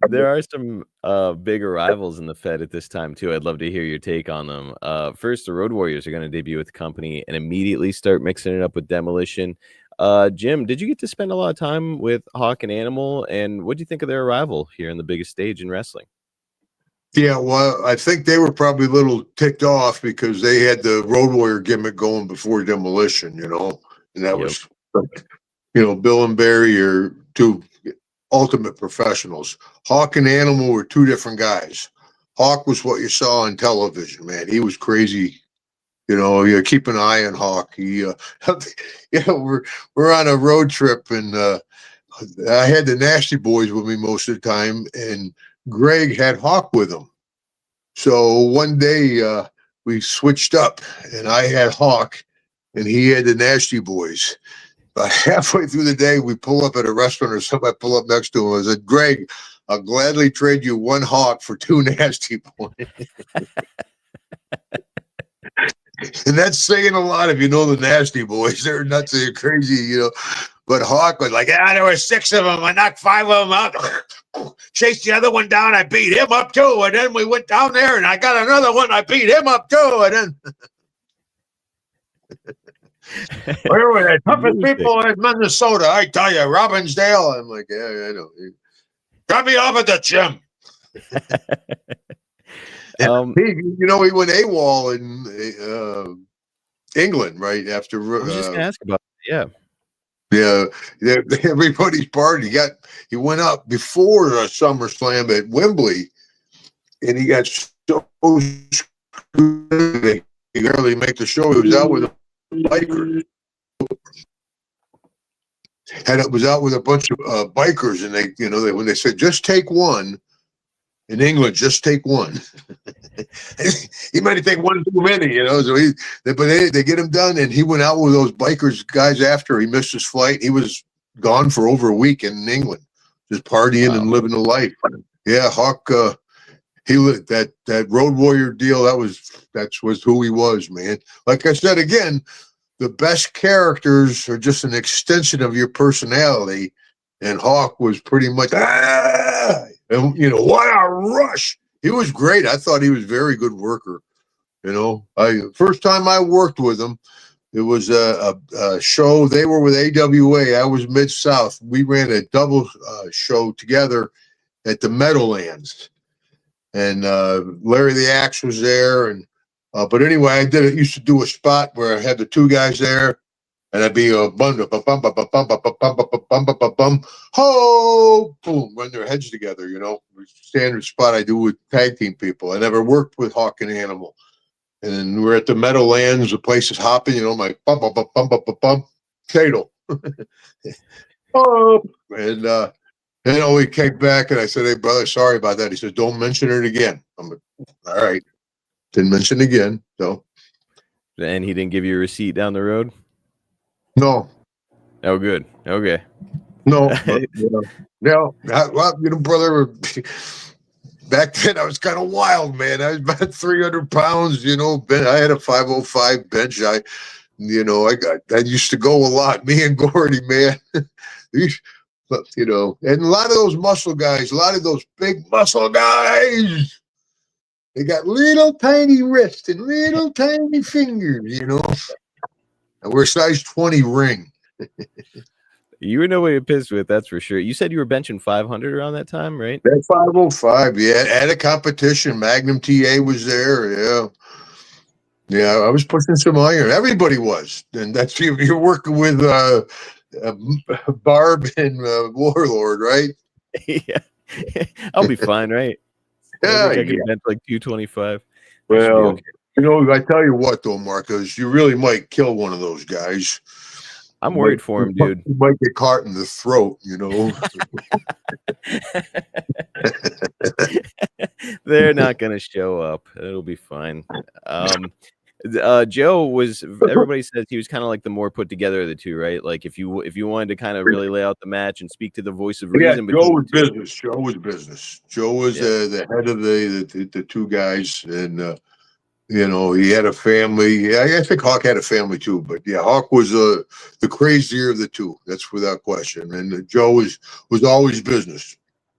there are some bigger rivals in the Fed at this time too. I'd love to hear your take on them. First, the Road Warriors are going to debut with the company and immediately start mixing it up with Demolition. Jim, did you get to spend a lot of time with Hawk and Animal, and what do you think of their arrival here in the biggest stage in wrestling? Yeah, well, I think they were probably a little ticked off because they had the Road Warrior gimmick going before Demolition, and that was, Bill and Barry are two ultimate professionals. Hawk and Animal were two different guys. Hawk was what you saw on television, man. He was crazy. You keep an eye on Hawk. He, we're on a road trip, and I had the Nasty Boys with me most of the time, and Greg had Hawk with him. So one day we switched up, and I had Hawk, and he had the Nasty Boys. But halfway through the day, we pull up at a restaurant or something. I pull up next to him. I said, Greg, I'll gladly trade you one Hawk for two Nasty Boys. And that's saying a lot if you know the Nasty Boys. They're nuts, they're crazy, But Hawk was like, there were 6 of them. I knocked 5 of them out. Chased the other one down. I beat him up too. And then we went down there and I got another one. I beat him up too. And then where were the toughest people in Minnesota? I tell you, Robbinsdale. I'm like, yeah, I know. Got me off at the gym. He went AWOL in England right after. I was just gonna ask about that. Yeah, everybody's party. He went up before SummerSlam at Wembley, and he got so screwed he could barely make the show. He was out with a biker, and it was out with a bunch of bikers, and they when they said just take one. In England, just take one. He might take one too many, So they get him done, and he went out with those bikers guys after he missed his flight. He was gone for over a week in England, just partying and living the life. Yeah, Hawk. He that Road Warrior deal. That was who he was, man. Like I said again, the best characters are just an extension of your personality, and Hawk was pretty much and what a rush. He was great. I thought he was a very good worker. First time I worked with him, it was a show. They were with AWA. I was Mid-South. We ran a double show together at the Meadowlands. And Larry the Axe was there. And but anyway, I used to do a spot where I had the two guys there. And I'd be a bum, ho, boom, run their heads together, Standard spot I do with tag team people. I never worked with Hawk and Animal. And then we're at the Meadowlands, the place is hopping, my bum, fatal. Oh, and we came back and I said, hey, brother, sorry about that. He said, don't mention it again. I'm like, all right. Didn't mention it again. So. And he didn't give you a receipt down the road? No. Oh, good. Okay. No. Well, brother, back then I was kind of wild, man. I was about 300 pounds, I had a 505 bench. I used to go a lot. Me and Gordy, man. And a lot of those muscle guys, a lot of those big muscle guys, they got little tiny wrists and little tiny fingers, And we're size 20 ring. You were nobody to piss with, that's for sure. You said you were benching 500 around that time, right? That 505, yeah. At a competition, Magnum TA was there, yeah. Yeah, I was pushing some iron. Everybody was. And that's you're working with Barb and Warlord, right? Yeah. I'll be fine, right? Yeah, I can bench like 225. Well, I tell you what, though, Marcus, you really might kill one of those guys. I'm worried for him, dude. You might get caught in the throat, They're not going to show up. It'll be fine. Joe was, everybody says he was kind of like the more put together of the two, right? Like if you wanted to kind of really lay out the match and speak to the voice of reason. Yeah, Joe was business. Joe was the head of the two guys, and he had a family. I think Hawk had a family too, but yeah, Hawk was the crazier of the two. That's without question. And Joe was always business.